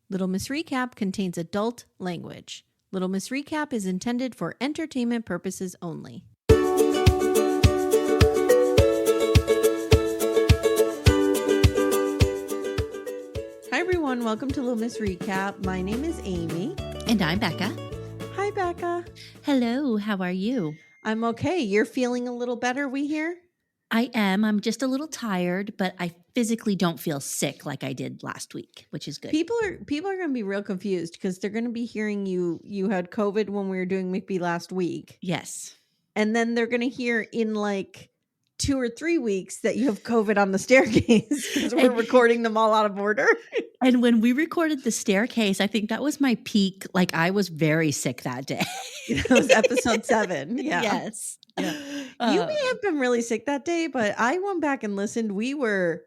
Little Miss Recap contains adult language. Little Miss Recap is intended for entertainment purposes only. Hi everyone, welcome to Little Miss Recap. My name is Amy. And I'm Becca. Hi Becca. Hello, how are you? I'm okay. You're feeling a little better, we hear? I am. I'm just a little tired, but I physically don't feel sick like I did last week, which is good. People are going to be real confused because they're going to be hearing you had COVID when we were doing McBee last week. Yes. And then they're going to hear in like 2 or 3 weeks that you have COVID on the staircase because we're recording them all out of order. And when we recorded the staircase, I think that was my peak. Like I was very sick that day. That was episode 7. Yeah. Yes. Yeah. You may have been really sick that day, but I went back and listened. We were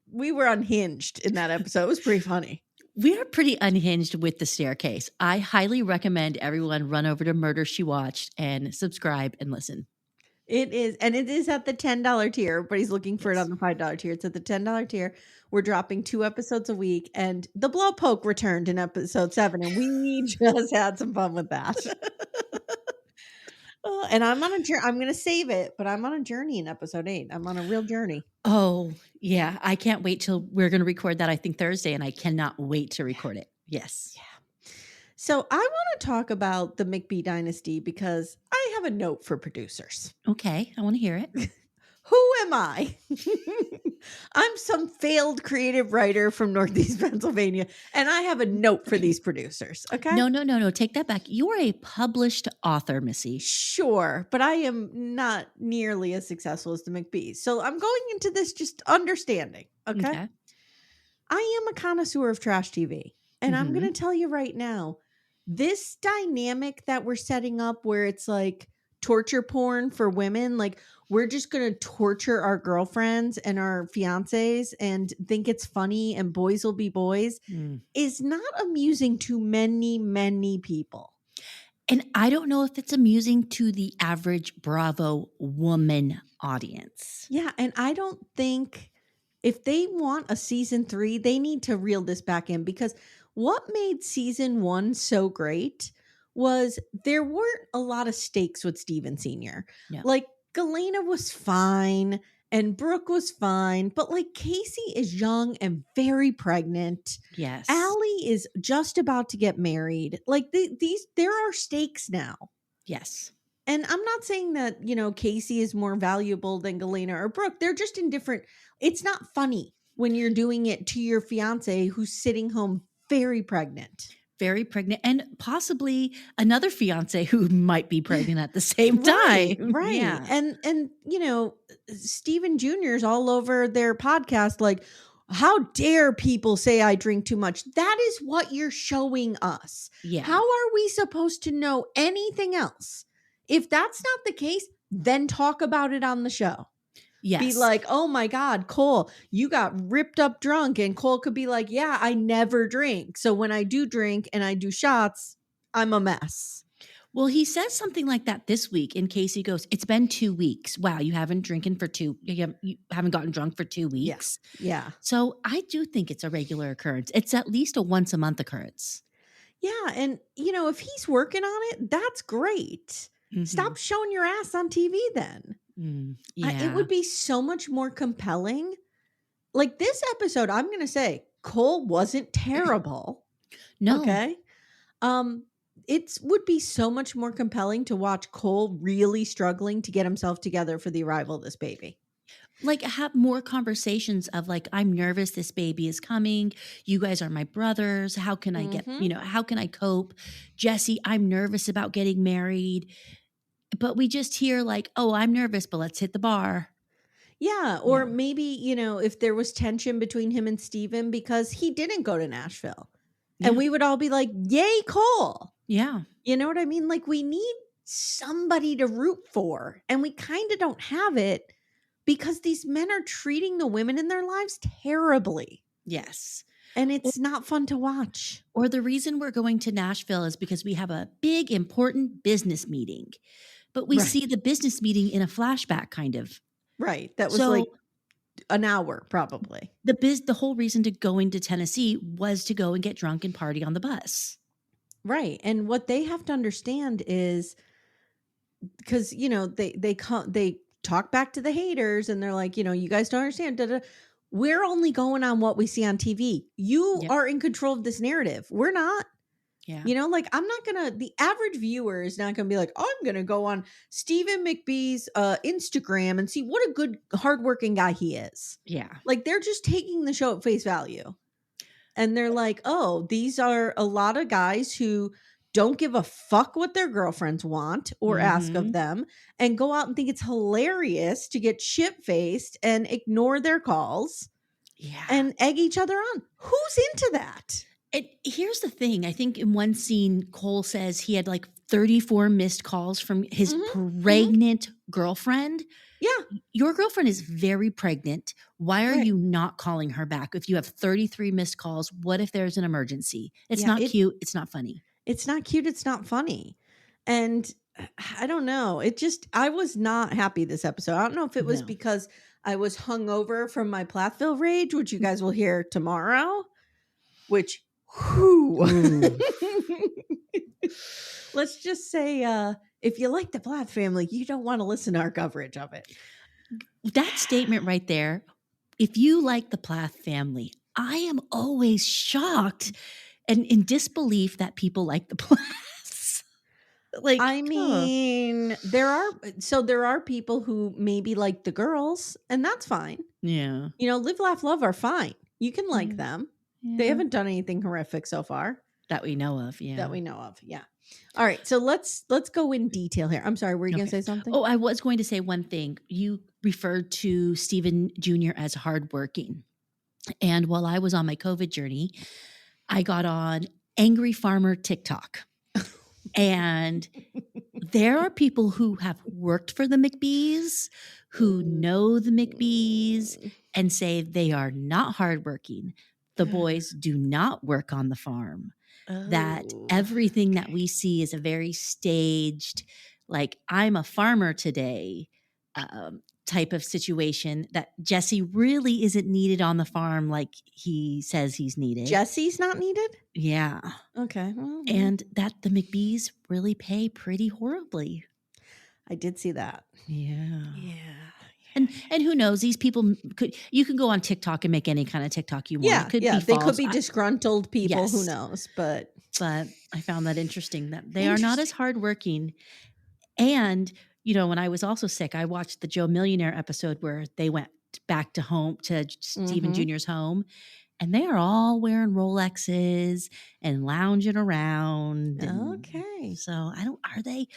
unhinged in that episode. It was pretty funny. We are pretty unhinged with the staircase. I highly recommend everyone run over to Murder She Watched and subscribe and listen. It is, and it is at the $10 tier. Everybody's looking for it on the $5 tier. It's at the $10 tier. We're dropping 2 episodes a week, and the Blowpoke returned in episode 7, and we just had some fun with that. And I'm on a journey. I'm going to save it, but I'm on a journey in episode 8. I'm on a real journey. Oh, yeah. I can't wait till we're going to record that, I think, Thursday, and I cannot wait to record it. Yes. Yeah. So I want to talk about the McBee Dynasty because I have a note for producers. Okay. I want to hear it. Who am I? I'm some failed creative writer from Northeast Pennsylvania, and I have a note for these producers. Okay? No. Take that back. You are a published author, Missy. Sure, but I am not nearly as successful as the McBees. So I'm going into this just understanding. Okay? I am a connoisseur of trash TV, and I'm going to tell you right now, this dynamic that we're setting up where it's like torture porn for women, like we're just going to torture our girlfriends and our fiancés and think it's funny and boys will be boys, is not amusing to many people. And I don't know if it's amusing to the average Bravo woman audience. Yeah, and I don't think if they want a season 3, they need to reel this back in, because what made season 1 so great was there weren't a lot of stakes with Steven Sr. No. Like Galyna was fine and Brooke was fine, but like Casey is young and very pregnant. Yes. Alli is just about to get married. Like there are stakes now. Yes. And I'm not saying that, Casey is more valuable than Galyna or Brooke. They're just in different. It's not funny when you're doing it to your fiance who's sitting home very pregnant. Very pregnant, and possibly another fiance who might be pregnant at the same time. Right. Yeah. And Steven Jr.'s all over their podcast like, how dare people say I drink too much? That is what you're showing us. Yeah. How are we supposed to know anything else? If that's not the case, then talk about it on the show. Yes. Be like, oh my God, Cole, you got ripped up drunk. And Cole could be like, yeah, I never drink. So when I do drink and I do shots, I'm a mess. Well, he says something like that this week, and Casey goes, it's been 2 weeks. Wow, you haven't haven't gotten drunk for 2 weeks. Yeah. So I do think it's a regular occurrence. It's at least a once a month occurrence. Yeah. And, if he's working on it, that's great. Mm-hmm. Stop showing your ass on TV then. Yeah. It would be so much more compelling. Like this episode, I'm going to say Cole wasn't terrible. No. Okay. It would be so much more compelling to watch Cole really struggling to get himself together for the arrival of this baby. Like have more conversations of like, I'm nervous this baby is coming. You guys are my brothers. How can I get, how can I cope? Jesse, I'm nervous about getting married. But we just hear like, oh, I'm nervous, but let's hit the bar. Yeah. Or maybe, if there was tension between him and Steven because he didn't go to Nashville. Yeah. And we would all be like, yay, Cole. Yeah. You know what I mean? Like we need somebody to root for. And we kind of don't have it because these men are treating the women in their lives terribly. Yes. And it's not fun to watch. Or the reason we're going to Nashville is because we have a big, important business meeting. But we see the business meeting in a flashback kind of. Right. That was like an hour probably. The whole reason to go into Tennessee was to go and get drunk and party on the bus. Right. And what they have to understand is, because, you know, they talk back to the haters and they're like, you know, you guys don't understand. We're only going on what we see on TV. You are in control of this narrative. We're not. Yeah. You know, like the average viewer is not going to be like, I'm going to go on Stephen McBee's Instagram and see what a good, hardworking guy he is. Yeah. Like, they're just taking the show at face value. And they're like, oh, these are a lot of guys who don't give a fuck what their girlfriends want or ask of them, and go out and think it's hilarious to get shit-faced and ignore their calls and egg each other on. Who's into that? Here's the thing. I think in one scene, Cole says he had like 34 missed calls from his pregnant girlfriend. Yeah. Your girlfriend is very pregnant. Why are you not calling her back? If you have 33 missed calls, what if there's an emergency? It's not cute. It's not funny. It's not cute. It's not funny. And I don't know. I was not happy this episode. I don't know if it was because I was hungover from my Plathville rage, which you guys will hear tomorrow, which, let's just say, if you like the Plath family, you don't want to listen to our coverage of it. That statement right there, if you like the Plath family, I am always shocked and in disbelief that people like the Plaths. Like, I mean, there are people who maybe like the girls, and that's fine. Yeah. You know, Live, Laugh, Love are fine. You can like them. Yeah. They haven't done anything horrific so far. That we know of, yeah. That we know of, yeah. All right, so let's go in detail here. I'm sorry, were you going to say something? Oh, I was going to say one thing. You referred to Stephen Jr. as hardworking. And while I was on my COVID journey, I got on Angry Farmer TikTok. And there are people who have worked for the McBees, who know the McBees, and say they are not hardworking. The boys do not work on the farm. That everything that we see is a very staged, like, I'm a farmer today type of situation, that Jesse really isn't needed on the farm like he says he's needed. Jesse's not needed? Yeah. Okay. Well, and that the McBees really pay pretty horribly. I did see that. Yeah. Yeah. And who knows? These people you can go on TikTok and make any kind of TikTok you want. Yeah, it could be false. They could be disgruntled people. Yes. Who knows? But I found that interesting that they are not as hardworking. And you know, when I was also sick, I watched the Joe Millionaire episode where they went back to Stephen Jr.'s home, and they are all wearing Rolexes and lounging around. Okay. So are they?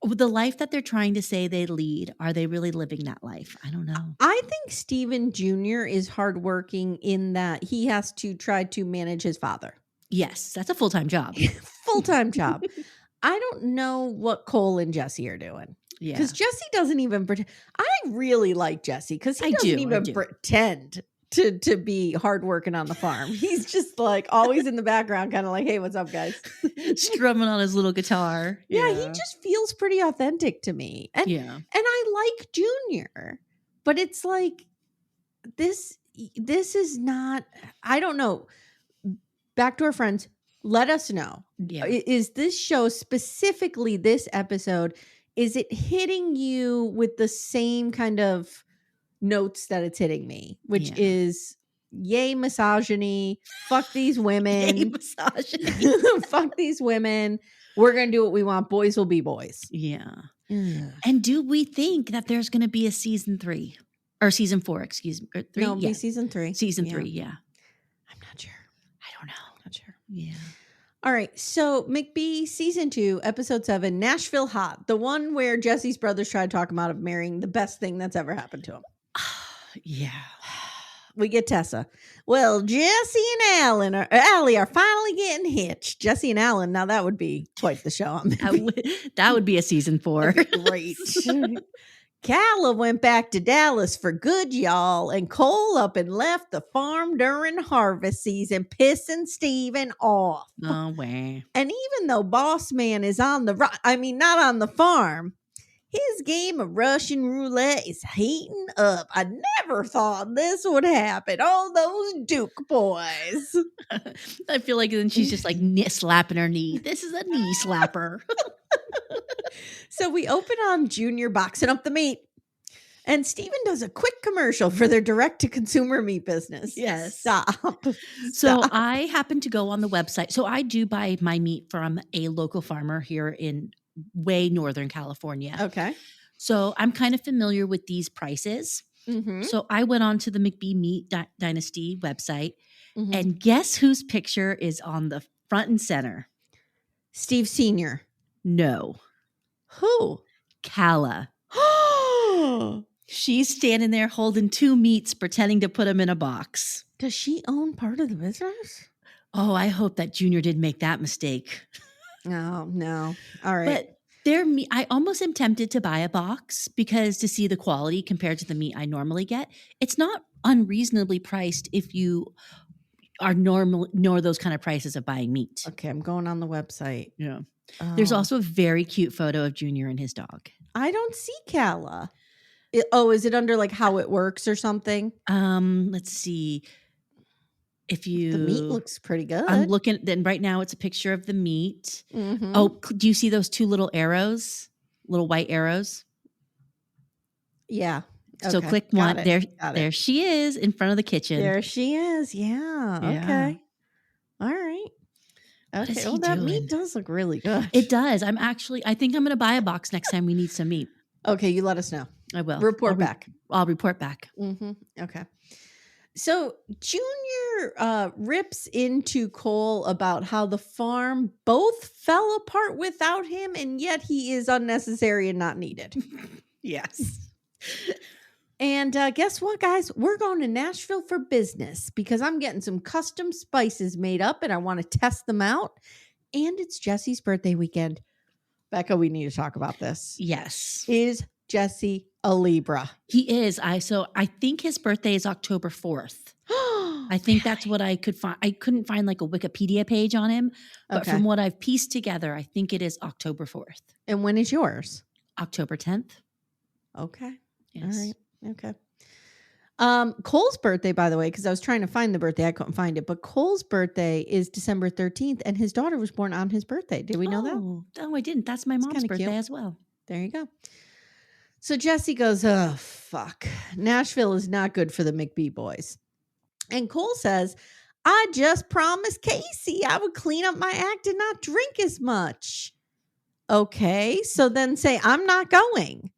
The life that they're trying to say they lead, are they really living that life? I don't know. I think Stephen Jr. is hardworking in that he has to try to manage his father. Yes, that's a full-time job. Full-time job. I don't know what Cole and Jesse are doing. Yeah. Because Jesse doesn't even pretend. I really like Jesse because he doesn't even pretend to be hardworking on the farm. He's just like always in the background, kind of like, hey, what's up, guys? Strumming on his little guitar. Yeah, he just feels pretty authentic to me. And I like Junior, but it's like this is not, I don't know. Back to our friends, let us know. Yeah. Is this show, specifically this episode, is it hitting you with the same kind of notes that it's hitting me, which is yay misogyny, fuck these women, yay misogyny. Fuck these women, we're gonna do what we want, boys will be boys. And do we think that there's gonna be a season 3 or season 4, excuse me, or 3? No, be season 3. Season 3, I'm not sure. I don't know. Not sure. Yeah. All right, so McBee season 2, episode 7, Nashville Hot, the one where Jesse's brothers try to talk him out of marrying the best thing that's ever happened to him. Yeah. We get Tessa. Well, Jesse and Alli are finally getting hitched. Jesse and Alan, now that would be quite the show. That would be a season 4. Great. Calla went back to Dallas for good, y'all, and Cole up and left the farm during harvest season, pissing Steven off. Oh, wow. And even though Boss Man is not on the farm, His game of Russian roulette is heating up. I never thought this would happen. All those Duke boys. I feel like then she's just like slapping her knee. This is a knee slapper. So we open on Junior boxing up the meat. And Steven does a quick commercial for their direct-to-consumer meat business. Yes. Stop. So I happen to go on the website. So I do buy my meat from a local farmer here in way Northern California. Okay. So I'm kind of familiar with these prices. Mm-hmm. So I went on to the McBee Dynasty website. Mm-hmm. And guess whose picture is on the front and center? Steve Sr. No. Who? Calla. She's standing there holding two meats, pretending to put them in a box. Does she own part of the business? Oh, I hope that Junior didn't make that mistake. No. All right. But I almost am tempted to buy a box because to see the quality compared to the meat I normally get. It's not unreasonably priced if you are nor those kind of prices of buying meat. Okay, I'm going on the website. Yeah. Oh. There's also a very cute photo of Junior and his dog. I don't see Calla. Is it under like how it works or something? Let's see. The meat looks pretty good. I'm looking. Then right now it's a picture of the meat. Mm-hmm. Oh, do you see those two little arrows? Little white arrows? Yeah. Okay. So click one. There she is in front of the kitchen. There she is. Yeah. Okay. All right. Okay. Well, that meat does look really good. It does. I think I'm going to buy a box next time we need some meat. Okay. You let us know. I will. Report back. I'll report back. Mm-hmm. Okay. So Junior rips into Cole about how the farm both fell apart without him, and yet he is unnecessary and not needed. Yes. And guess what, guys? We're going to Nashville for business because I'm getting some custom spices made up and I want to test them out. And it's Jesse's birthday weekend. Becca, we need to talk about this. Yes. Is Jesse a Libra? He is. I think his birthday is October 4th. I think that's what I could find. I couldn't find like a Wikipedia page on him, but from what I've pieced together, I think it is October 4th. And when is yours? October 10th. Okay. Yes. All right. Okay. Cole's birthday, by the way, because I was trying to find the birthday, I couldn't find it. But Cole's birthday is December 13th, and his daughter was born on his birthday. Did we know that? No, I didn't. That's my mom's birthday as well. There you go. So Jesse goes, oh, fuck. Nashville is not good for the McBee boys. And Cole says, I just promised Casey I would clean up my act and not drink as much. Okay, so then say, I'm not going.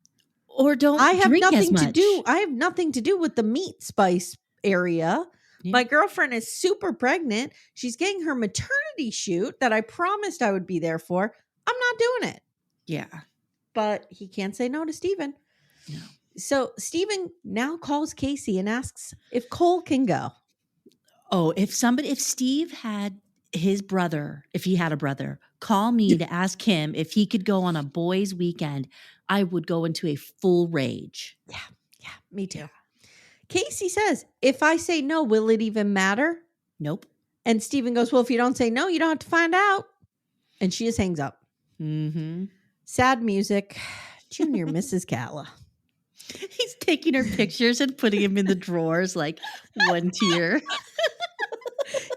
Or don't drink as much. I have nothing to do with the meat spice area. Yeah. My girlfriend is super pregnant. She's getting her maternity shoot that I promised I would be there for. I'm not doing it. Yeah. But he can't say no to Steven. No. So Steven now calls Casey and asks if Cole can go. Oh, if Steve had his brother, if he had a brother, call me to ask him if he could go on a boys' weekend, I would go into a full rage. Yeah, me too. Casey says, if I say no, will it even matter? Nope. And Steven goes, well, if you don't say no, you don't have to find out. And she just hangs up. Mm-hmm. Sad music. Junior misses Calla. He's taking her pictures and putting them in the drawers like one tier.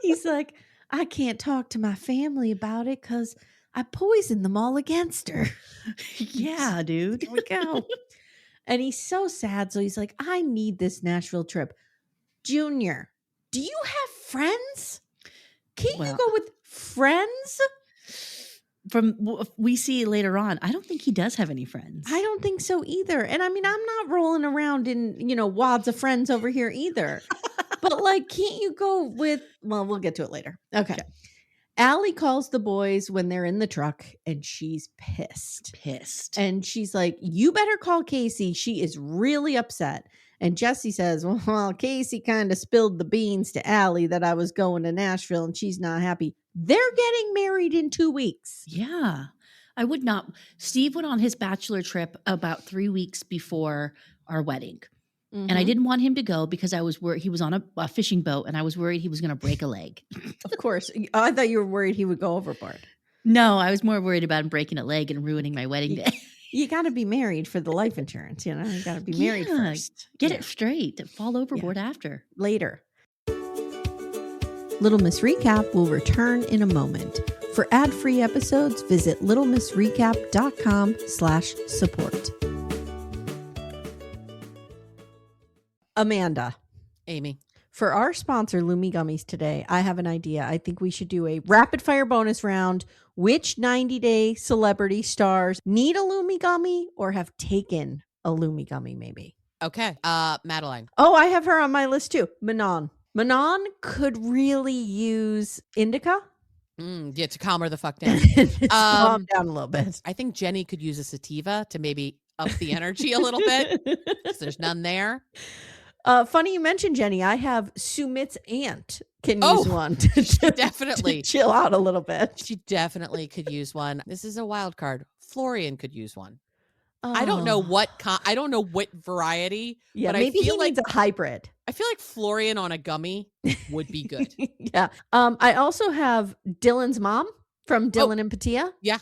He's like, I can't talk to my family about it because I poisoned them all against her. Yeah, dude. Here we go. And he's so sad. So he's like, I need this Nashville trip. Junior, do you have friends? Can't you go with friends? From what we see later on, I don't think he does have any friends. I don't think so either. And I mean, I'm not rolling around in, wads of friends over here either. But like, can't you go with, well, we'll get to it later. Okay. Alli calls the boys when they're in the truck and she's pissed. And she's like, you better call Casey. She is really upset. And Jesse says, well, Casey kind of spilled the beans to Alli that I was going to Nashville and she's not happy. They're getting married in 2 weeks. Yeah. I would not. Steve went on his bachelor trip about 3 weeks before our wedding. Mm-hmm. And I didn't want him to go because I was worried he was on a fishing boat and I was worried he was going to break a leg. Of course. I thought you were worried he would go overboard. No, I was more worried about him breaking a leg and ruining my wedding day. You got to be married for the life insurance. You got to be married first. Get it straight. Fall overboard after. Later. Little Miss Recap will return in a moment. For ad-free episodes, visit littlemissrecap.com/support. Amanda. Amy. For our sponsor, Lumi Gummies today, I have an idea. I think we should do a rapid fire bonus round. Which 90-day celebrity stars need a Lumi Gummy or have taken a Lumi Gummy maybe? Okay. Madeline. Oh, I have her on my list too. Manon. Manon could really use indica. Yeah, to calm her the fuck down. Calm down a little bit. I think Jenny could use a sativa to maybe up the energy a little bit because there's none there. Funny you mentioned Jenny. I have Sumit's aunt can use one to definitely chill out a little bit. She definitely could use one. This is a wild card. Florian could use one. I don't know what variety. Yeah, but maybe he needs a hybrid. I feel like Florian on a gummy would be good. Yeah. I also have Dylan's mom from Dylan and Patia. Yeah.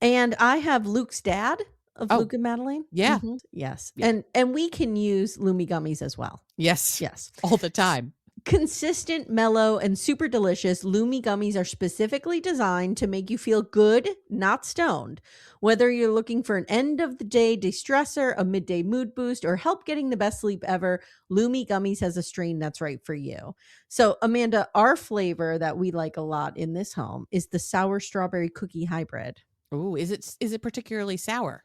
And I have Luke's dad of Luke and Madeline. Yeah. Mm-hmm. Yes. Yeah. And we can use Lumi Gummies as well. Yes. Yes. All the time. Consistent, mellow, and super delicious, Lumi Gummies are specifically designed to make you feel good, not stoned. Whether you're looking for an end-of-the-day de-stressor, a midday mood boost, or help getting the best sleep ever, Lumi Gummies has a strain that's right for you. So, Amanda, our flavor that we like a lot in this home is the sour strawberry cookie hybrid. Ooh, is it particularly sour?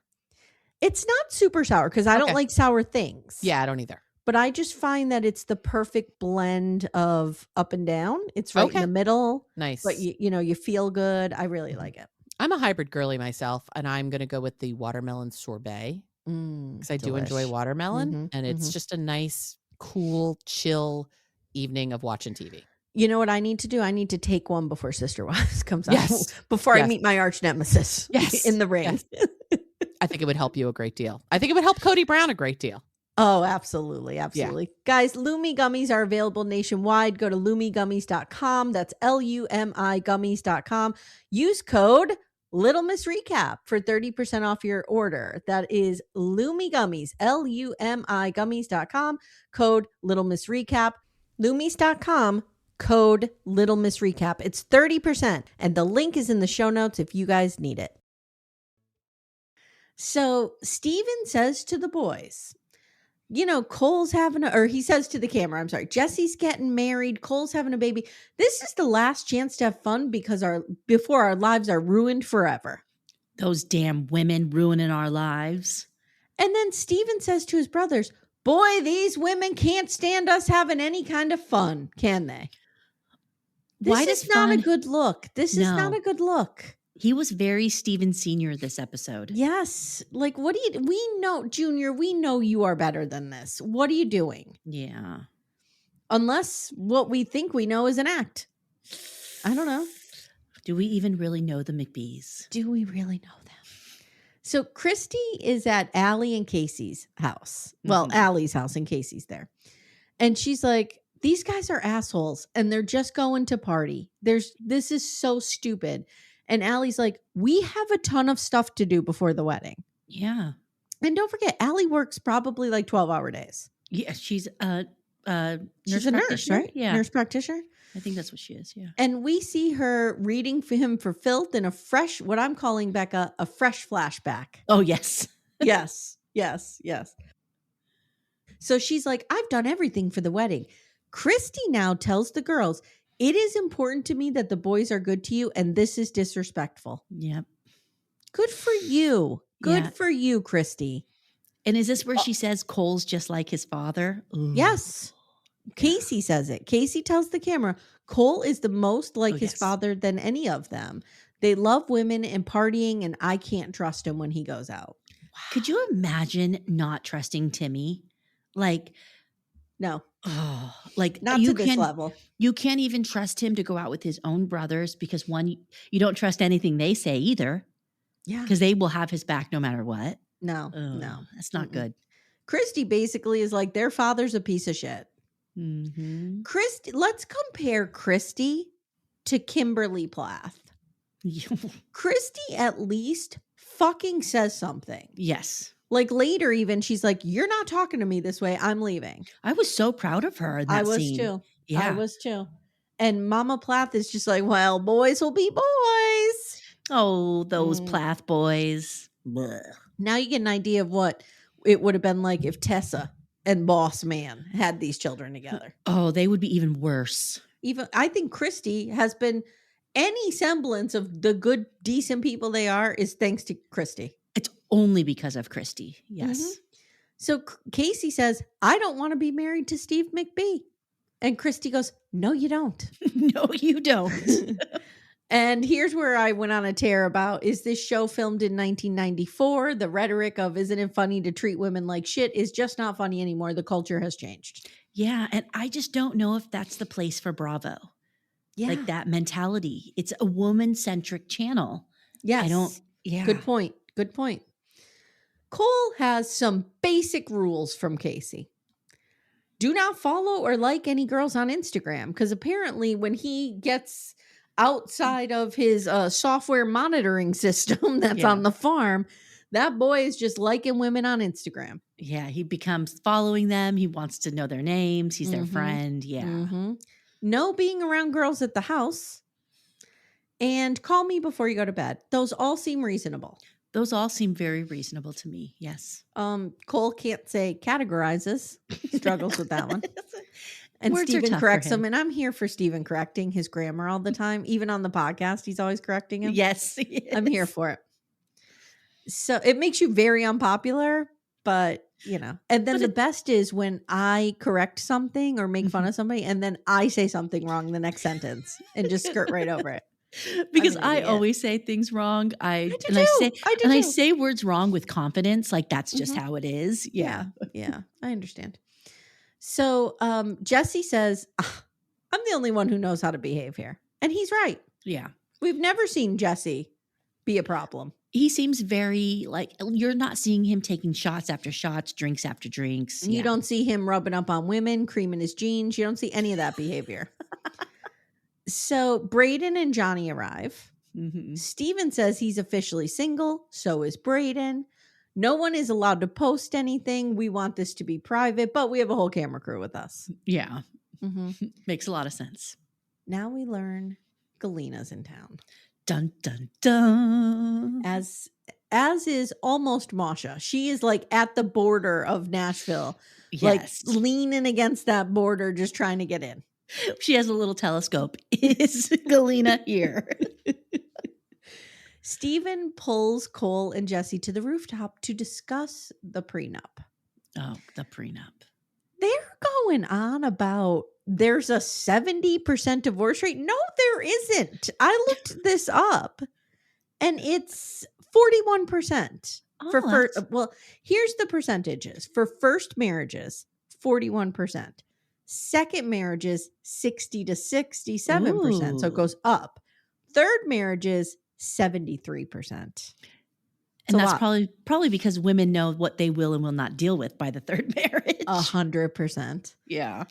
It's not super sour because I don't like sour things. Yeah, I don't either. But I just find that it's the perfect blend of up and down. It's right in the middle. Nice. But you feel good. I really like it. I'm a hybrid girly myself, and I'm going to go with the watermelon sorbet because I do enjoy watermelon, and it's just a nice, cool, chill evening of watching TV. You know what I need to do? I need to take one before Sister Wives comes out. Before I meet my arch nemesis in the ring. Yes. I think it would help you a great deal. I think it would help Cody Brown a great deal. Oh, absolutely. Absolutely. Yeah. Guys, Lumi Gummies are available nationwide. Go to lumigummies.com. That's LUMI gummies.com. Use code Little Miss Recap for 30% off your order. That is Lumi Gummies, LUMI gummies.com. Code Little Miss Recap. Lumis.com. Code Little Miss Recap. It's 30%. And the link is in the show notes if you guys need it. So Steven says to the boys, Cole's having he says to the camera, I'm sorry, Jesse's getting married. Cole's having a baby. This is the last chance to have fun before our lives are ruined forever. Those damn women ruining our lives. And then Steven says to his brothers, boy, these women can't stand us having any kind of fun, can they? This is not a good look. This is not a good look. He was very Steven Sr. this episode. Yes. Like, we know, Junior, we know you are better than this. What are you doing? Yeah. Unless what we think we know is an act. I don't know. Do we even really know the McBees? Do we really know them? So Christy is at Alli and Casey's house. Well, Alli's house and Casey's there. And she's like, these guys are assholes and they're just going to party. This is so stupid. And Alli's like, we have a ton of stuff to do before the wedding. Yeah. And don't forget, Alli works probably like 12-hour days. Yeah, she's a nurse, right? Yeah. Nurse practitioner. I think that's what she is, yeah. And we see her reading for him for filth in what I'm calling, Becca, a fresh flashback. Oh, yes. Yes. So she's like, I've done everything for the wedding. Christy now tells the girls, it is important to me that the boys are good to you, and this is disrespectful. Yep. Good for you. Good for you, Christy. And is this where she says Cole's just like his father? Ooh. Yes. Casey says it. Casey tells the camera, Cole is the most like his father than any of them. They love women and partying, and I can't trust him when he goes out. Wow. Could you imagine not trusting Timmy? Like, no. Oh, like not to this level. You can't even trust him to go out with his own brothers because one, you don't trust anything they say either. Yeah. Because they will have his back no matter what. No, that's not good. Christy basically is like, their father's a piece of shit. Mm-hmm. Let's compare Christy to Kimberly Plath. Christy at least fucking says something. Yes. Like later even, she's like, you're not talking to me this way. I'm leaving. I was so proud of her in that scene. Too. Yeah. I was too. And Mama Plath is just like, well, boys will be boys. Oh, those Plath boys. Blech. Now you get an idea of what it would have been like if Tessa and Boss Man had these children together. Oh, they would be even worse. I think Christy has been any semblance of the good, decent people they are is thanks to Christy. It's only because of Christy. Yes. Mm-hmm. So Casey says, I don't want to be married to Steve McBee. And Christy goes, no, you don't. No, you don't. And here's where I went on a tear about, is this show filmed in 1994? The rhetoric of, isn't it funny to treat women like shit is just not funny anymore. The culture has changed. Yeah. And I just don't know if that's the place for Bravo. Yeah. Like that mentality. It's a woman-centric channel. Yes. Good point. Good point. Cole has some basic rules from Casey. Do not follow or like any girls on Instagram, because apparently when he gets outside of his software monitoring system that's on the farm, that boy is just liking women on Instagram. Yeah, he becomes following them. He wants to know their names. He's their friend. Yeah. Mm-hmm. No being around girls at the house. And call me before you go to bed. Those all seem reasonable. Those all seem very reasonable to me. Yes. Cole can't say categorizes. Struggles with that one. And Words Steven corrects him. And I'm here for Steven correcting his grammar all the time. Even on the podcast, he's always correcting him. Yes. I'm here for it. So it makes you very unpopular, but you know. And then the best is when I correct something or make fun of somebody, and then I say something wrong in the next sentence and just skirt right over it. Because I always say things wrong. I say words wrong with confidence. Like that's just how it is. Yeah. Yeah. I understand. So Jesse says, I'm the only one who knows how to behave here. And he's right. Yeah. We've never seen Jesse be a problem. He seems very like, you're not seeing him taking shots after shots, drinks after drinks. You don't see him rubbing up on women, creaming his jeans. You don't see any of that behavior. So Brayden and Johnny arrive. Mm-hmm. Steven says he's officially single. So is Brayden. No one is allowed to post anything. We want this to be private, but we have a whole camera crew with us. Yeah. Mm-hmm. Makes a lot of sense. Now we learn Galyna's in town. Dun, dun, dun. As is almost Masha. She is like at the border of Nashville. Yes. Like leaning against that border, just trying to get in. She has a little telescope. Is Galyna here? Steven pulls Cole and Jesse to the rooftop to discuss the prenup. Oh, the prenup. They're going on about there's a 70% divorce rate. No, there isn't. I looked this up and it's 41%. For first, well, here's the percentages. For first marriages, 41%. Second marriages, 60 to 67%. Ooh. So it goes up. Third marriages, 73%. And that's probably because women know what they will and will not deal with by the third marriage. 100%. Yeah.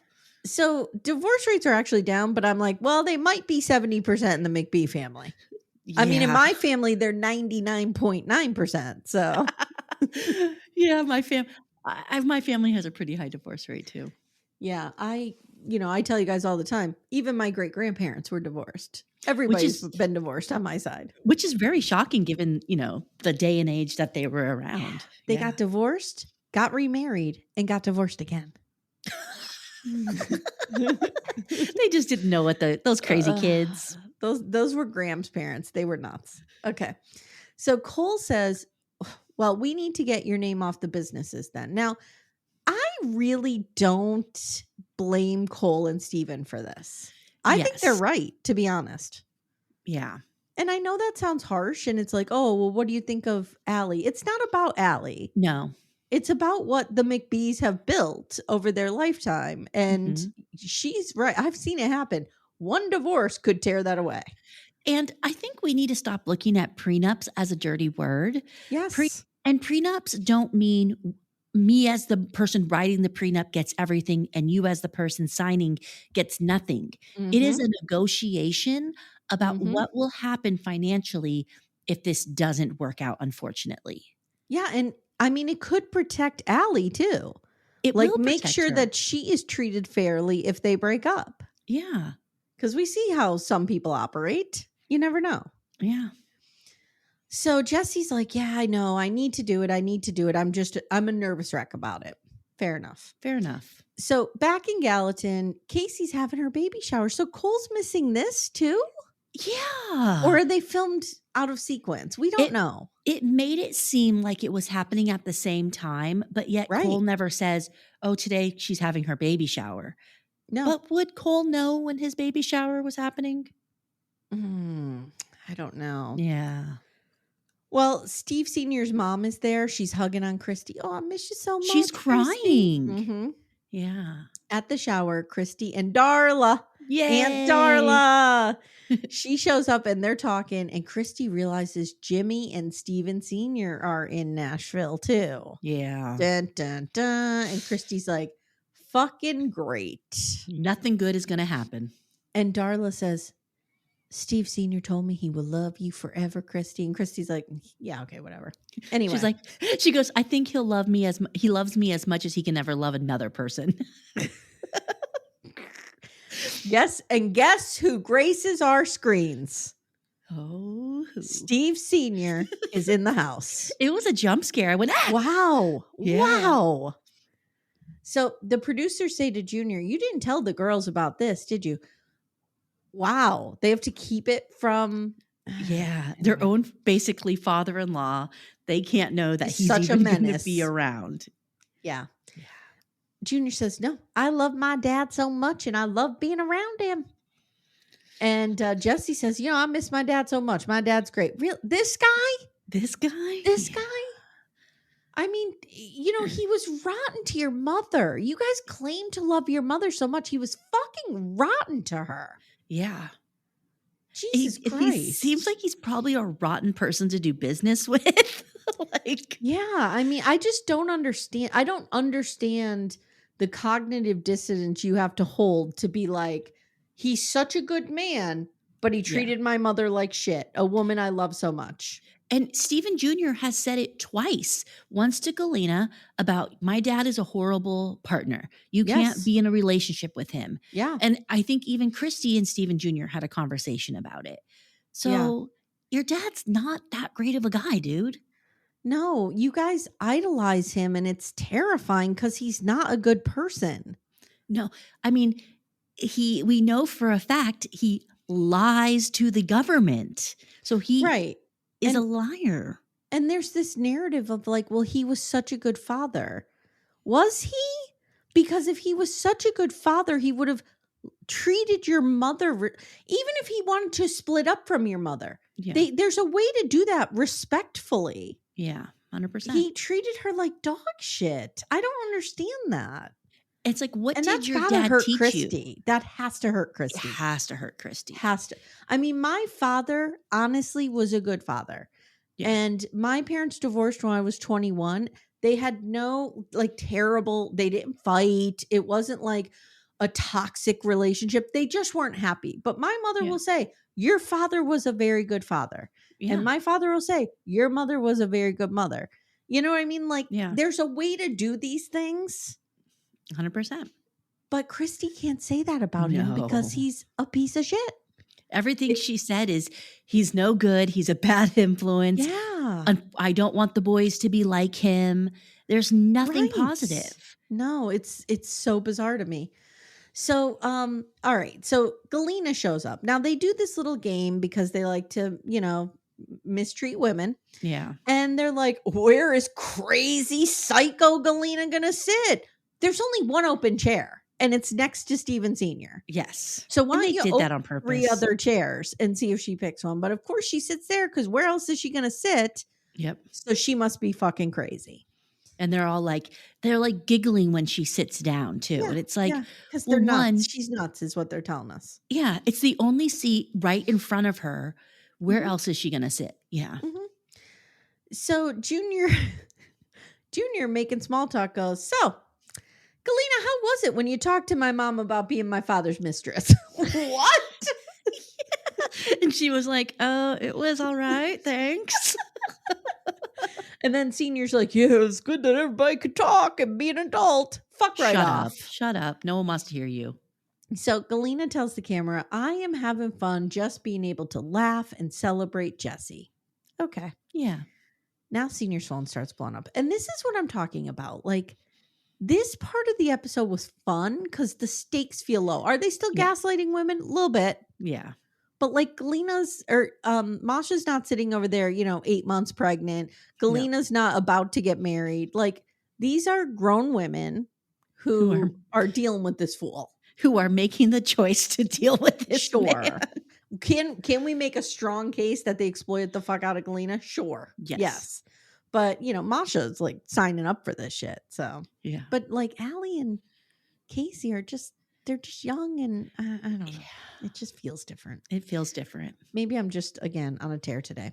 So divorce rates are actually down, but I'm like, well, they might be 70% in the McBee family. Yeah. I mean, in my family, they're 99.9%. So yeah, my family has a pretty high divorce rate too. Yeah, I tell you guys all the time, even my great-grandparents were divorced. Everybody's been divorced on my side. Which is very shocking given, the day and age that they were around. They got divorced, got remarried, and got divorced again. They just didn't know what those crazy kids. Those were Graham's parents. They were nuts. Okay. So Cole says, well, we need to get your name off the businesses then. Now, I really don't blame Cole and Steven for this. I think they're right, to be honest. Yeah. And I know that sounds harsh and it's like, oh, well, what do you think of Alli? It's not about Alli. No. It's about what the McBees have built over their lifetime. And she's right. I've seen it happen. One divorce could tear that away. And I think we need to stop looking at prenups as a dirty word. Yes. And prenups don't mean me as the person writing the prenup gets everything and you as the person signing gets nothing. It is a negotiation about what will happen financially if this doesn't work out, unfortunately. Yeah, and I mean, it could protect Alli too. It like will make protect sure her. that she is treated fairly if they break up. Yeah. Because we see how some people operate. You never know. Yeah. So Jesse's like, yeah, I know. I need to do it. I'm a nervous wreck about it. Fair enough. Fair enough. So back in Gallatin, Casey's having her baby shower. So Cole's missing this too? Yeah. Or are they filmed out of sequence? We don't know. It made it seem like it was happening at the same time, but yet Cole never says, oh, today she's having her baby shower. No. But would Cole know when his baby shower was happening? I don't know. Yeah. Well, Steve Sr.'s mom is there. She's hugging on Christy. Oh, I miss you so much. She's crying. Yeah. At the shower, Christy and Darla. Yay. Aunt Darla. She shows up and they're talking, and Christy realizes Jimmy and Steven Sr. are in Nashville too. Yeah. Dun, dun, dun. And Christy's like, fucking great. Nothing good is going to happen. And Darla says, Steve Sr. told me he will love you forever, Christy. And Christy's like, yeah, okay, whatever. Anyway. She's like, she goes, I think he loves me as much as he can ever love another person. Yes, and guess who graces our screens? Oh, Steve Sr. is in the house. It was a jump scare. I went, ah! Wow. Yeah. Wow. So the producers say to Junior, you didn't tell the girls about this, did you? Wow. They have to keep it from... Yeah. Their own basically father-in-law. They can't know that he's such even a menace going to be around. Yeah. Junior says, no, I love my dad so much and I love being around him. And Jesse says, I miss my dad so much. My dad's great. This guy? I mean, he was rotten to your mother. You guys claim to love your mother so much. He was fucking rotten to her. Yeah. Jesus Christ. He seems like he's probably a rotten person to do business with. Yeah. I mean, I just don't understand. I don't understand the cognitive dissonance you have to hold to be like, he's such a good man, but he treated my mother like shit, a woman I love so much. And Steven Jr. has said it twice. Once to Galyna about, my dad is a horrible partner. You can't be in a relationship with him. Yeah. And I think even Christy and Steven Jr. had a conversation about it. So your dad's not that great of a guy, dude. No, you guys idolize him and it's terrifying because he's not a good person. No, I mean, we know for a fact he lies to the government. So he is a liar. And there's this narrative of like, well, he was such a good father. Was he? Because if he was such a good father, he would have treated your mother, even if he wanted to split up from your mother. Yeah. There's a way to do that respectfully. Yeah, 100%. He treated her like dog shit. I don't understand that. It's like, what did your dad teach Christy. you? That has to hurt Christy. It has to hurt Christy. Has to. I mean, my father honestly was a good father. Yeah. And my parents divorced when I was 21. They had no they didn't fight. It wasn't like a toxic relationship. They just weren't happy. But my mother will say, your father was a very good father. Yeah. And my father will say, your mother was a very good mother. You know what I mean? Like, there's a way to do these things. 100%. But Christy can't say that about him because he's a piece of shit. Everything she said is, he's no good. He's a bad influence. Yeah. I don't want the boys to be like him. There's nothing positive. No, it's so bizarre to me. So, all right. So Galyna shows up. Now they do this little game because they like to, mistreat women. Yeah. And they're like, where is crazy psycho Galyna going to sit? There's only one open chair and it's next to Steven Sr. Yes. So why don't you did open that on purpose? 3 other chairs and see if she picks one. But of course she sits there because where else is she going to sit? Yep. So she must be fucking crazy. And they're giggling when she sits down too. And it's like, because they're nuts. She's nuts is what they're telling us. Yeah. It's the only seat right in front of her. Where else is she going to sit? Yeah. Mm-hmm. So Junior Junior, making small talk, goes, "So, Galyna, how was it when you talked to my mom about being my father's mistress?" What? And she was like, "Oh, it was all right. Thanks." And then Senior's like, "Yeah, it was good that everybody could talk and be an adult. Fuck right off. Shut up. No one wants to hear you. So Galyna tells the camera, "I am having fun just being able to laugh and celebrate Jesse." Okay. Yeah. Now Senior's phone starts blowing up. And this is what I'm talking about. Like, this part of the episode was fun because the stakes feel low. Are they still gaslighting women? A little bit. Yeah. But like Masha's not sitting over there, 8 months pregnant. Galyna's not about to get married. Like, these are grown women who are dealing with this fool. Who are making the choice to deal with this man. Can we make a strong case that they exploited the fuck out of Galyna? Sure. Yes. But, Masha's like signing up for this shit. So, yeah. But like Alli and Casey they're just young and I don't know. Yeah. It just feels different. It feels different. Maybe I'm just, again, on a tear today.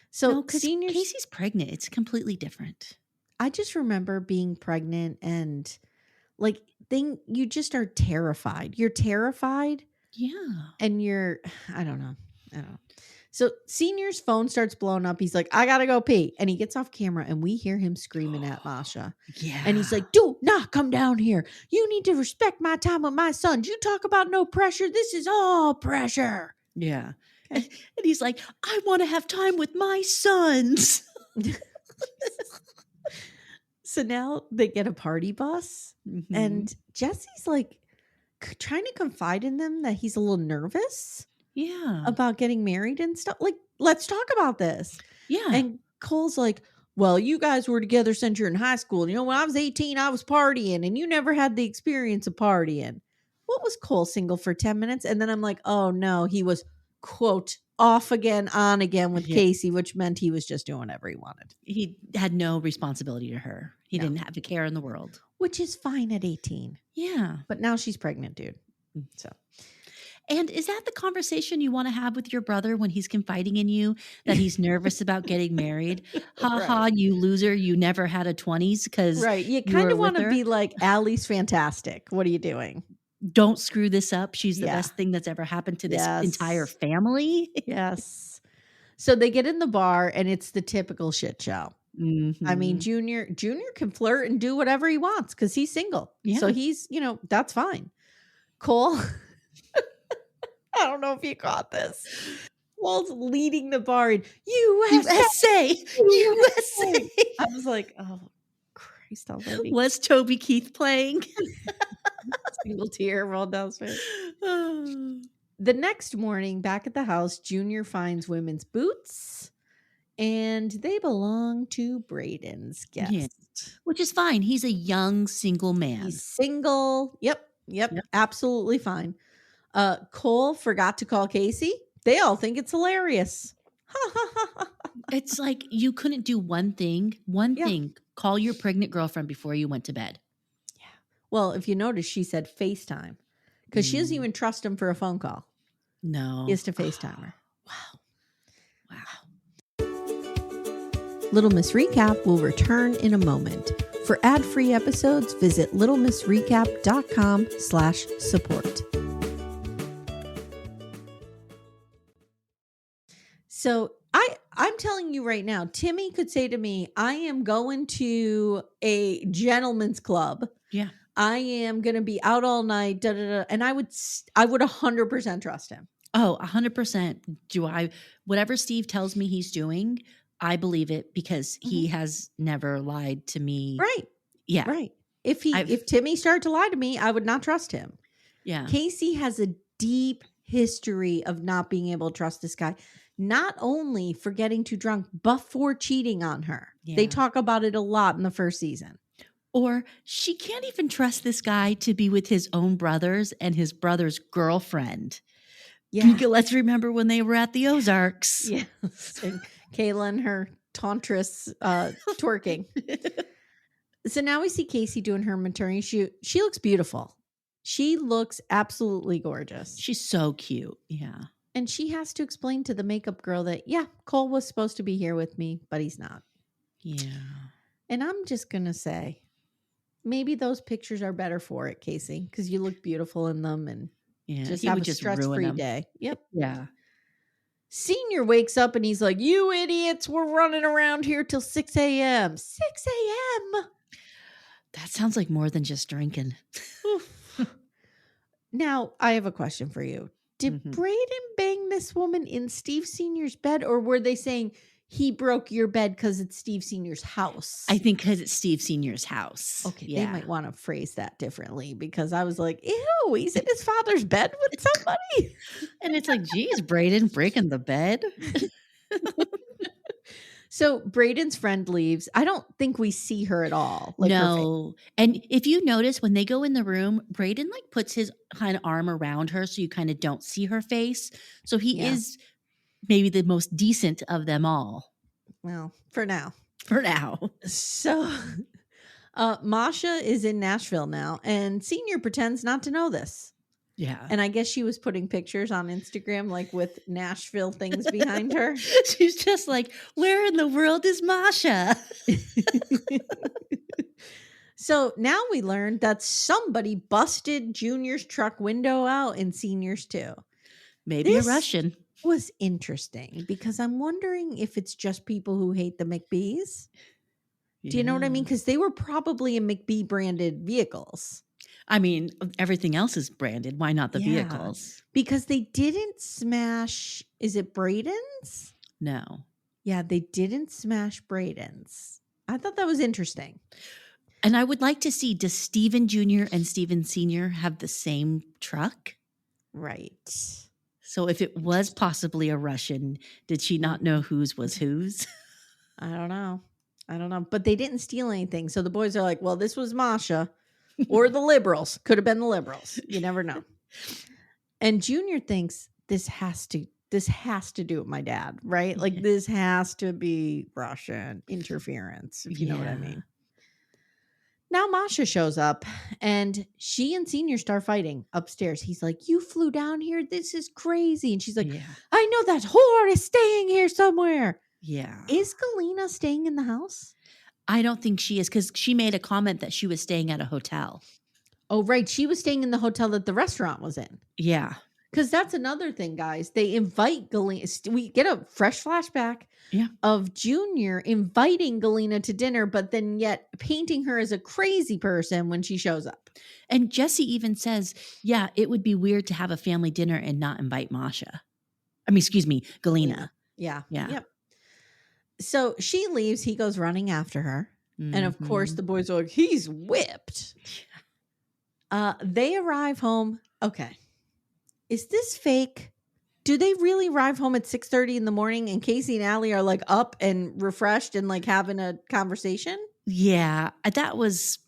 So Casey's pregnant. It's completely different. I just remember being pregnant and like you just are terrified. You're terrified. Yeah. And I don't know. So Senior's phone starts blowing up. He's like, "I gotta go pee." And he gets off camera and we hear him screaming at Masha. Yeah. And he's like, "Do not come down here. You need to respect my time with my son. You talk about no pressure. This is all pressure." Yeah. Okay. And he's like, "I want to have time with my sons." So now they get a party bus. Mm-hmm. And Jesse's like trying to confide in them that he's a little nervous. Yeah. About getting married and stuff. Like, let's talk about this. Yeah. And Cole's like, "Well, you guys were together since you're in high school. When I was 18, I was partying and you never had the experience of partying." What was Cole single for 10 minutes? And then I'm like, oh no, he was, quote, off again, on again with Casey, which meant he was just doing whatever he wanted. He had no responsibility to her. He didn't have a care in the world. Which is fine at 18. Yeah. But now she's pregnant, dude. So. And is that the conversation you want to have with your brother when he's confiding in you that he's nervous about getting married? Ha ha, you loser. You never had a 20s because you kind of want to be like, "Alli's fantastic. What are you doing? Don't screw this up. She's the best thing that's ever happened to this entire family." Yes. So they get in the bar and it's the typical shit show. Mm-hmm. I mean, Junior can flirt and do whatever he wants because he's single. Yeah. So he's, that's fine. Cole... I don't know if you caught this. Walt's leading the bar in USA. I was like, oh, Christ already. Was Toby Keith playing? Single tear rolled down his face. The next morning, back at the house, Junior finds women's boots, and they belong to Braden's guest. Yeah. Which is fine. He's a young single man. He's single. Yep. Absolutely fine. Cole forgot to call Casey. They all think it's hilarious. It's like you couldn't do one thing. Call your pregnant girlfriend before you went to bed. Yeah. Well, if you notice, she said FaceTime because she doesn't even trust him for a phone call. No. He has to FaceTime her. Wow. Little Miss Recap will return in a moment. For ad-free episodes, visit littlemissrecap.com/support. So I'm telling you right now, Timmy could say to me, "I am going to a gentleman's club. Yeah. I am going to be out all night, da, da, da," and I would 100% trust him. Oh, 100%. Whatever Steve tells me he's doing, I believe it because he has never lied to me. Right. Yeah. Right. If Timmy started to lie to me, I would not trust him. Yeah. Casey has a deep history of not being able to trust this guy. Not only for getting too drunk, but for cheating on her. Yeah. They talk about it a lot in the first season. Or she can't even trust this guy to be with his own brothers and his brother's girlfriend. Yeah. Let's remember when they were at the Ozarks. Yes. And Kayla and her tantress twerking. So now we see Casey doing her maternity shoot. She looks beautiful. She looks absolutely gorgeous. She's so cute. Yeah. And she has to explain to the makeup girl that, Cole was supposed to be here with me, but he's not. Yeah. And I'm just going to say, maybe those pictures are better for it, Casey, because you look beautiful in them and just have a stress-free day. Yep. Yeah. Senior wakes up and he's like, you idiots, we're running around here till 6 a.m. 6 a.m. That sounds like more than just drinking. Now, I have a question for you. Did Braden bang this woman in Steve Sr.'s bed, or were they saying he broke your bed because it's Steve Sr.'s house? I think because it's Steve Sr.'s house. Okay, they might want to phrase that differently, because I was like, ew, he's in his father's bed with somebody. And it's like, geez, Braden breaking the bed. So Braden's friend leaves. I don't think we see her at all. Like, no. And if you notice, when they go in the room, Braden like puts his kind of arm around her so you kind of don't see her face. So he is maybe the most decent of them all. Well, for now. For now. So Masha is in Nashville now, and Senior pretends not to know this. Yeah. And I guess she was putting pictures on Instagram, like with Nashville things behind her. She's just like, where in the world is Masha? So now we learned that somebody busted Junior's truck window out in Senior's too. Maybe a Russian. Was interesting, because I'm wondering if it's just people who hate the McBees. Do you know what I mean? Because they were probably in McBee branded vehicles. I mean, everything else is branded. Why not the vehicles? Because they didn't smash. Is it Braden's? No. Yeah, they didn't smash Braden's. I thought that was interesting. And I would like to see, does Steven Jr. and Steven Sr. have the same truck? Right. So if it was possibly a Russian, did she not know whose was whose? I don't know. But they didn't steal anything. So the boys are like, well, this was Masha. Or the liberals. Could have been the liberals. You never know. And Junior thinks this has to do with my dad, right? Like, this has to be Russian interference, if you know what I mean. Now Masha shows up, and she and Senior start fighting upstairs. He's like, you flew down here? This is crazy. And she's like, I know that whore is staying here somewhere. Yeah. Is Galyna staying in the house? I don't think she is, because she made a comment that she was staying at a hotel. Oh, right. She was staying in the hotel that the restaurant was in. Yeah. Because that's another thing, guys. They invite Galyna. We get a fresh flashback of Junior inviting Galyna to dinner, but then yet painting her as a crazy person when she shows up. And Jesse even says, yeah, it would be weird to have a family dinner and not invite Masha. Galyna. Yeah. Yep. So she leaves. He goes running after her. Mm-hmm. And of course, the boys are like, he's whipped. They arrive home. Okay. Is this fake? Do they really arrive home at 6:30 in the morning and Casey and Alli are like up and refreshed and like having a conversation? Yeah, that was,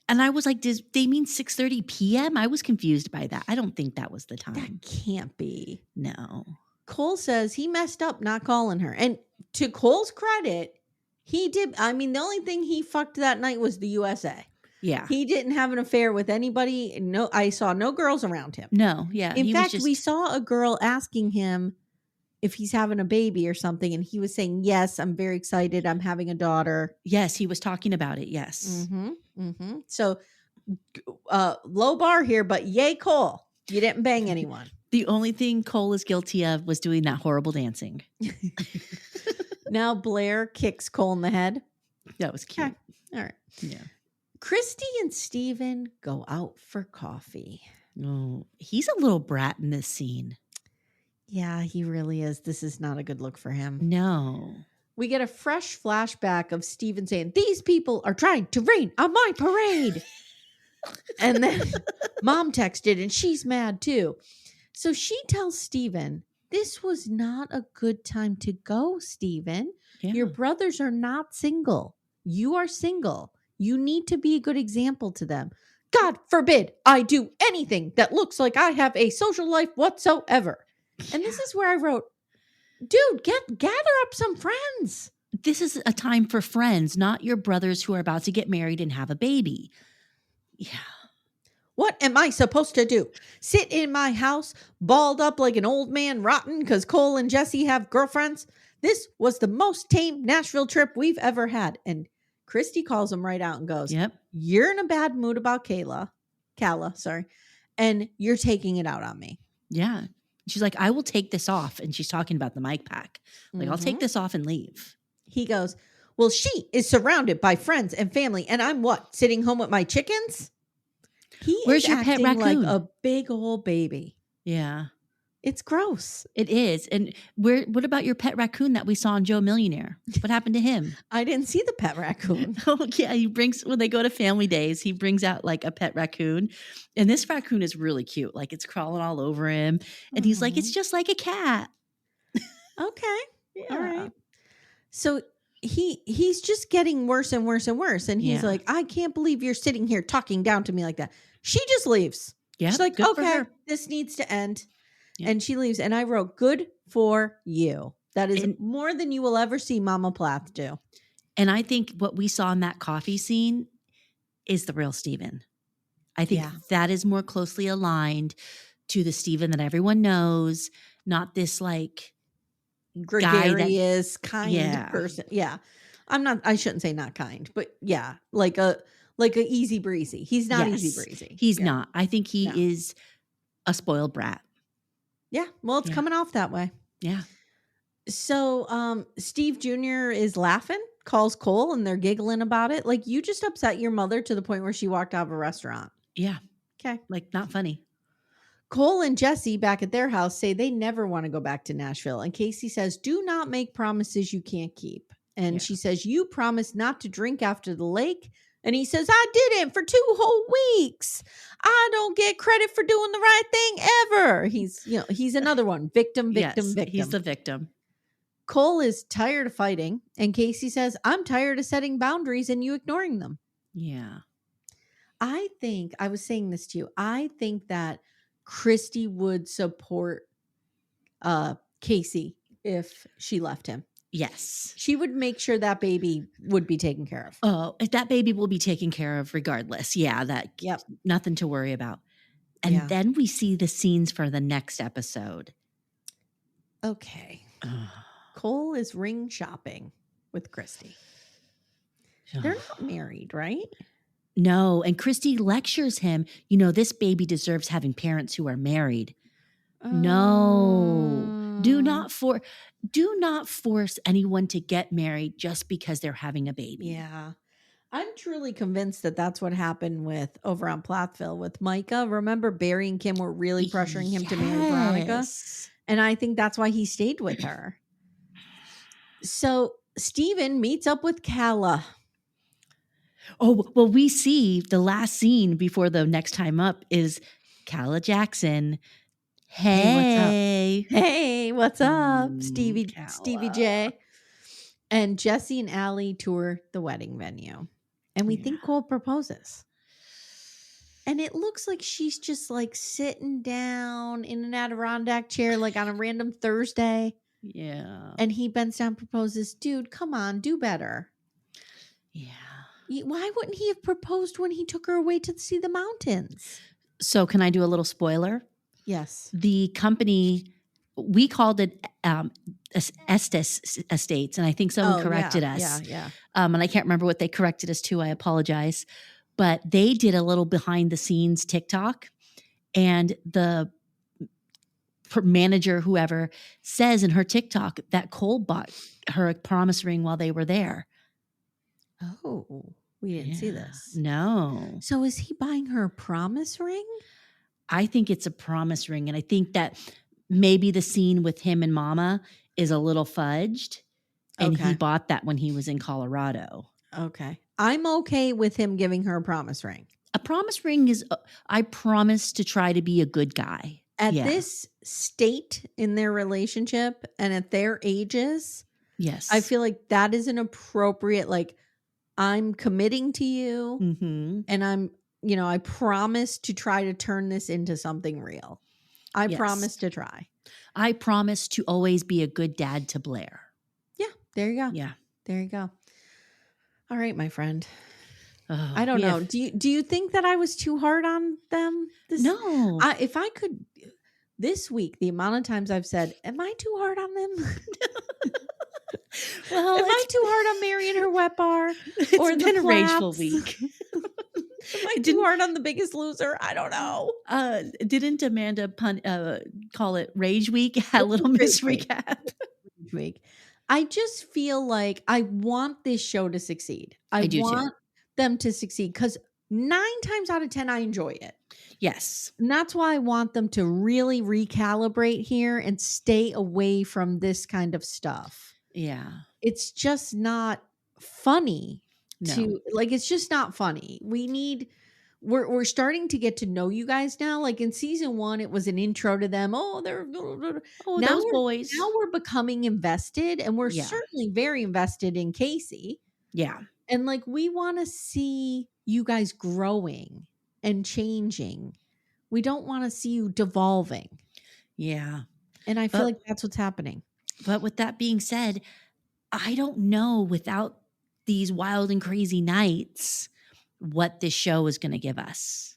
and I was like, did they mean 6:30 p.m.? I was confused by that. I don't think that was the time. That can't be. No. Cole says he messed up not calling her. And to Cole's credit, he did. I mean, the only thing he fucked that night was the USA. Yeah. He didn't have an affair with anybody. No, I saw no girls around him. No, yeah. In fact, we saw a girl asking him if he's having a baby or something. And he was saying, yes, I'm very excited. I'm having a daughter. Yes, he was talking about it. Yes. Mm-hmm, mm-hmm. So low bar here, but yay, Cole. You didn't bang anyone. The only thing Cole is guilty of was doing that horrible dancing. Now Blair kicks Cole in the head. That was cute. Okay. All right. Yeah. Christy and Steven go out for coffee. Oh, he's a little brat in this scene. Yeah, he really is. This is not a good look for him. No. We get a fresh flashback of Steven saying, these people are trying to rain on my parade. And then Mom texted and she's mad too. So she tells Steven, this was not a good time to go, Steven. Yeah. Your brothers are not single. You are single. You need to be a good example to them. God forbid I do anything that looks like I have a social life whatsoever. And this is where I wrote, dude, gather up some friends. This is a time for friends, not your brothers who are about to get married and have a baby. Yeah. What am I supposed to do? Sit in my house, balled up like an old man rotten because Cole and Jesse have girlfriends? This was the most tame Nashville trip we've ever had. And Christy calls him right out and goes, Yep. "You're in a bad mood about Kala, and you're taking it out on me." Yeah. She's like, "I will take this off." And she's talking about the mic pack. Like, I'll take this off and leave. He goes, "Well, she is surrounded by friends and family, and I'm what? Sitting home with my chickens?" Where's is your pet acting raccoon? like a big old baby. Yeah. It's gross. It is. And what about your pet raccoon that we saw on Joe Millionaire? What happened to him? I didn't see the pet raccoon. Oh, yeah. When they go to family days, he brings out like a pet raccoon. And this raccoon is really cute. Like, it's crawling all over him. And he's like, "It's just like a cat." Okay. Yeah. All right. So he's just getting worse and worse and worse. And he's like, "I can't believe you're sitting here talking down to me like that." She just leaves. Yeah. She's like, "Okay, this needs to end." Yep. And she leaves. And I wrote, "Good for you." That is more than you will ever see Mama Plath do. And I think what we saw in that coffee scene is the real Steven. I think that is more closely aligned to the Steven that everyone knows, not this like gregarious, kind person. Yeah. I shouldn't say not kind, but like a easy breezy. He's not easy breezy. He's not. I think he is a spoiled brat. Yeah. Well, it's coming off that way. Yeah. So Steve Jr. is laughing, calls Cole, and they're giggling about it. Like, you just upset your mother to the point where she walked out of a restaurant. Yeah. Okay. Like, not funny. Cole and Jesse back at their house say they never want to go back to Nashville. And Casey says, "Do not make promises you can't keep." And she says, "You promised not to drink after the lake." And he says, "I didn't for 2 whole weeks. I don't get credit for doing the right thing ever." He's another one. Victim. He's the victim. Cole is tired of fighting. And Casey says, "I'm tired of setting boundaries and you ignoring them." Yeah. I was saying this to you. I think that Christy would support Casey if she left him. Yes. She would make sure that baby would be taken care of. Oh, that baby will be taken care of regardless. Yeah, nothing to worry about. And then we see the scenes for the next episode. Okay. Cole is ring shopping with Christy. They're not married, right? No. And Christy lectures him, "This baby deserves having parents who are married." No. Do not force anyone to get married just because they're having a baby. Yeah. I'm truly convinced that that's what happened over on Plathville with Micah. Remember, Barry and Kim were really pressuring him to marry Veronica? And I think that's why he stayed with her. So Steven meets up with Kala. Oh, well, we see the last scene before the next time up is Kala Jackson. Hey, what's up? Stevie J. And Jesse and Alli tour the wedding venue. And we think Cole proposes. And it looks like she's just like sitting down in an Adirondack chair, like on a random Thursday. Yeah. And he bends down, proposes. Dude, come on, do better. Yeah. Why wouldn't he have proposed when he took her away to see the mountains? So can I do a little spoiler? Yes. The company, we called it Estes Estates, and I think someone corrected us. Yeah. And I can't remember what they corrected us to. I apologize. But they did a little behind the scenes TikTok, and the manager, whoever, says in her TikTok that Cole bought her a promise ring while they were there. Oh, we didn't see this. No. So is he buying her a promise ring? I think it's a promise ring. And I think that maybe the scene with him and Mama is a little fudged. And he bought that when he was in Colorado. Okay. I'm okay with him giving her a promise ring. A promise ring is, I promise to try to be a good guy. At this state in their relationship and at their ages, yes, I feel like that is an appropriate, like, I'm committing to you and I promise to try to turn this into something real. I promise to try. I promise to always be a good dad to Blair. Yeah, there you go. Yeah. There you go. All right, my friend. I don't know. Do you think that I was too hard on them? No. If I could, this week, the amount of times I've said, "Am I too hard on them?" Well, am I too hard on Mary and her wet bar? It's been a rageful week. Am I too hard on The Biggest Loser? I don't know. Didn't Amanda call it Rage Week at Little Miss Recap? Rage Week. I just feel like I want this show to succeed. I do want too. them to succeed because 9 times out of 10, I enjoy it. Yes. And that's why I want them to really recalibrate here and stay away from this kind of stuff. Yeah. It's just not funny. No. It's just not funny. We're starting to get to know you guys now. Like in season 1, it was an intro to them. Oh, they're now those boys. Now we're becoming invested, and we're certainly very invested in Casey. Yeah. And like we want to see you guys growing and changing. We don't want to see you devolving. Yeah. And I feel like that's what's happening. But with that being said, I don't know without these wild and crazy nights what this show is going to give us.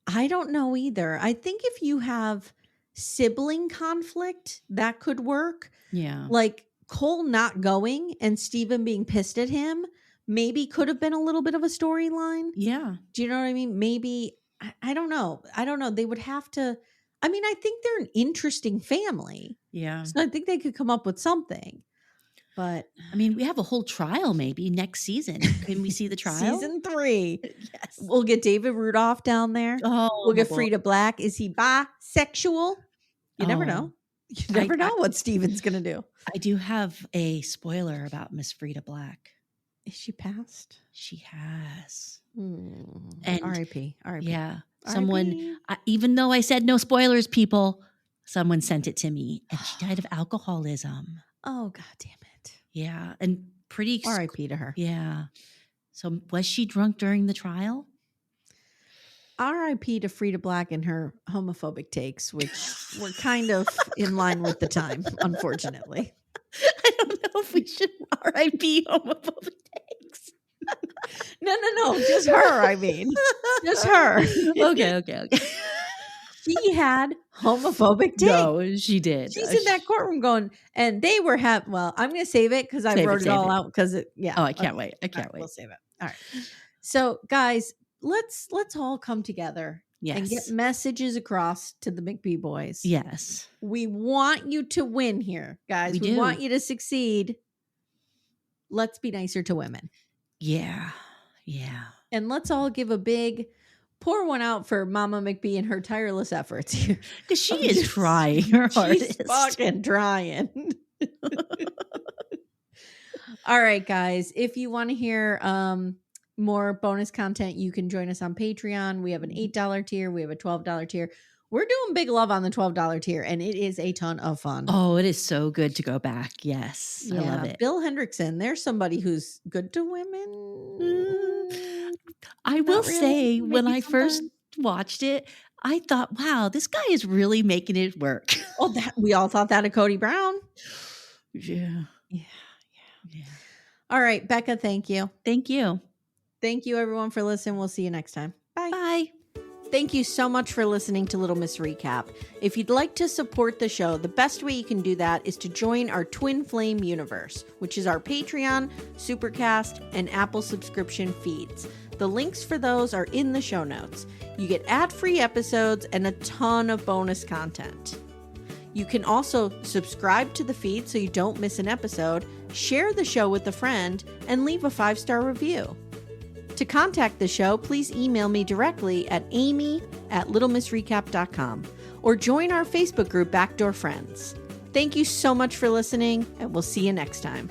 I don't know either. I think if you have sibling conflict, that could work. Yeah. Like Cole not going and Steven being pissed at him maybe could have been a little bit of a storyline. Yeah. Do you know what I mean? Maybe, I don't know. I don't know. They would have to, I mean, I think they're an interesting family. Yeah. So I think they could come up with something. But I mean, we have a whole trial maybe next season. Can we see the trial? Season 3. Yes. We'll get David Rudolph down there. Oh, we'll get Frida Black. Is he bisexual? You never know. You never know what Steven's going to do. I do have a spoiler about Miss Frida Black. Is she passed? She has. And R.I.P. R.I.P. Yeah. Someone, even though I said no spoilers, people, someone sent it to me and she died of alcoholism. Oh, God damn it. Yeah. And pretty. R.I.P. to her. Yeah. So was she drunk during the trial? R.I.P. to Frida Black and her homophobic takes, which were kind of in line with the time, unfortunately. I don't know if we should R.I.P. homophobic takes. No. Just her, I mean. Just her. Okay. She had homophobic takes. No, she did. She's in that courtroom going, and they were well, I'm going to save it because I wrote it all out because Oh, I can't wait. I can't wait. We'll save it. All right. So, guys, let's all come together and get messages across to the McBee boys. Yes. We want you to win here, guys. We want you to succeed. Let's be nicer to women. Yeah. Yeah. And let's all give a big pour one out for Mama McBee and her tireless efforts here. Because she is trying her hardest. She's fucking trying. All right, guys. If you want to hear more bonus content, you can join us on Patreon. We have an $8 tier. We have a $12 tier. We're doing big love on the $12 tier, and it is a ton of fun. Oh, it is so good to go back. Yes. I love it. Bill Hendrickson, there's somebody who's good to women. I will say, when I first watched it, I thought, wow, this guy is really making it work. Oh, we all thought that of Cody Brown. Yeah. All right, Becca, thank you. Thank you. Thank you, everyone, for listening. We'll see you next time. Bye. Bye. Thank you so much for listening to Little Miss Recap. If you'd like to support the show, the best way you can do that is to join our Twin Flame universe, which is our Patreon, Supercast, and Apple subscription feeds. The links for those are in the show notes. You get ad-free episodes and a ton of bonus content. You can also subscribe to the feed so you don't miss an episode, share the show with a friend, and leave a 5-star review. To contact the show, please email me directly at amy@littlemissrecap.com or join our Facebook group Backdoor Friends. Thank you so much for listening, and we'll see you next time.